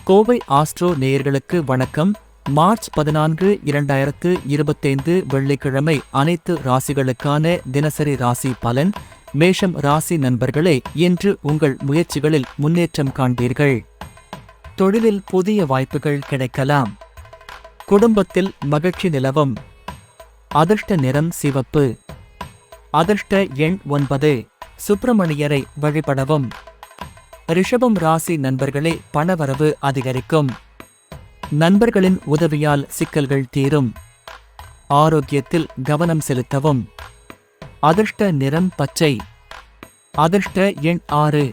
Kovai astro நேயர்களுக்கு வணக்கம். March 14, 2025 வெள்ளிக்கிழமை அனைத்து ராசிகளுக்கான தினசரி ராசி பலன். மேஷம் ராசி நண்பர்களே, இன்று உங்கள் முயற்சிகளில் முன்னேற்றம் காண்பீர்கள். தொழிலில் புதிய வாய்ப்புகள் கிடைக்கலாம். குடும்பத்தில் மகிழ்ச்சி நிலவும். அதிர்ஷ்ட நிறம் சிவப்பு. அதிர்ஷ்ட எண் 9. சுப்பிரமணியரை வழிபடவும். ரிஷபம் ராசி நண்பர்களே, பணவரவு அதிகரிக்கும். நண்பர்களின் உதவியால் சிக்கல்கள் தீரும். ஆரோக்கியத்தில் கவனம் செலுத்தவும். அதிர்ஷ்ட நிறம் பச்சை. அதிர்ஷ்ட எண் 6.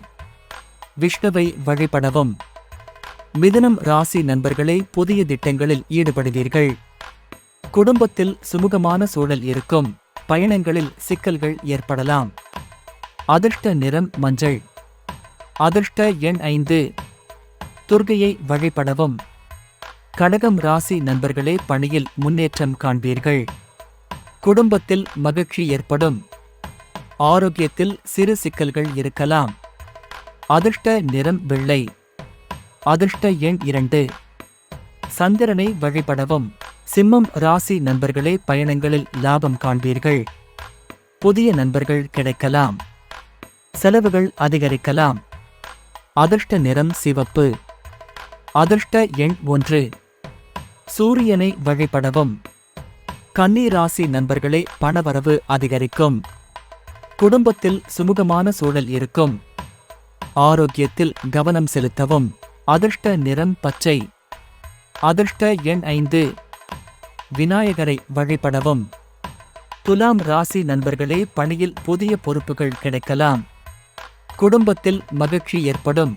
விஷ்ணுவை வழிபடவும். மிதுனம் ராசி நண்பர்களே, புதிய திட்டங்களில் ஈடுபடுவீர்கள். குடும்பத்தில் சுமூகமான சூழல் இருக்கும். பயணங்களில் சிக்கல்கள் ஏற்படலாம். அதிர்ஷ்ட நிறம் மஞ்சள். அதிர்ஷ்ட எண் 5. துர்க்கையை வழிபடவும். கடகம் ராசி நண்பர்களே, பணியில் முன்னேற்றம் காண்பீர்கள். குடும்பத்தில் மகிழ்ச்சி ஏற்படும். ஆரோக்கியத்தில் சிறு சிக்கல்கள் இருக்கலாம். அதிர்ஷ்ட நிறம் வெள்ளை. அதிர்ஷ்ட எண் 2. சந்திரனை வழிபடவும். சிம்மம் ராசி நண்பர்களே, பயணங்களில் லாபம் காண்பீர்கள். புதிய நண்பர்கள் கிடைக்கலாம். செலவுகள் அதிகரிக்கலாம். அதிர்ஷ்ட நிறம் சிவப்பு. அதிர்ஷ்ட எண் 1. சூரியனை வழிபடவும். கன்னி ராசி நண்பர்களே, பணவரவு அதிகரிக்கும். குடும்பத்தில் சுமூகமான சூழல் இருக்கும். ஆரோக்கியத்தில் கவனம் செலுத்தவும். அதிர்ஷ்ட நிறம் பச்சை. அதிர்ஷ்ட எண் 5. விநாயகரை வழிபடவும். துலாம் ராசி நண்பர்களே, பணியில் புதிய பொறுப்புகள் கிடைக்கலாம். குடும்பத்தில் மகிழ்ச்சி ஏற்படும்.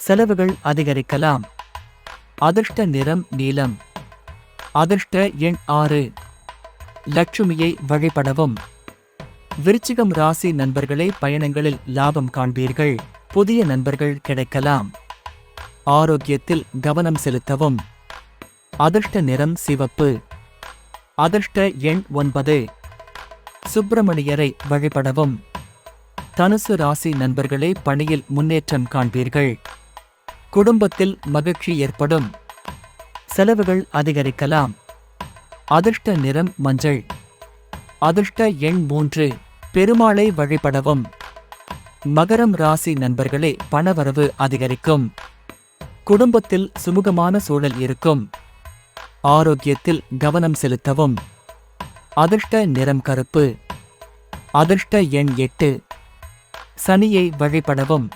செலவுகள் அதிகரிக்கலாம். அதிர்ஷ்ட நிறம் நீலம். அதிர்ஷ்ட எண் 6. லட்சுமியை வழிபடவும். விருச்சிகம் ராசி நண்பர்களே, பயணங்களில் லாபம் காண்பீர்கள். புதிய நண்பர்கள் கிடைக்கலாம். ஆரோக்கியத்தில் கவனம் செலுத்தவும். அதிர்ஷ்ட நிறம் சிவப்பு. அதிர்ஷ்ட எண் 9. சுப்பிரமணியரை வழிபடவும். தனுசு ராசி நண்பர்களே, பணியில் முன்னேற்றம் காண்பீர்கள். குடும்பத்தில் மகிழ்ச்சி ஏற்படும். செலவுகள் அதிகரிக்கலாம். அதிர்ஷ்ட நிறம் மஞ்சள். அதிர்ஷ்ட எண் 3. பெருமாளை வழிபடவும். மகரம் ராசி நண்பர்களே, பணவரவு அதிகரிக்கும். குடும்பத்தில் சுமூகமான சூழல் இருக்கும். ஆரோக்கியத்தில் கவனம் செலுத்தவும். அதிர்ஷ்ட நிறம் கருப்பு. அதிர்ஷ்ட எண் 8. சனியை வழிபடவும்.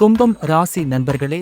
கும்பம் ராசி நண்பர்களே,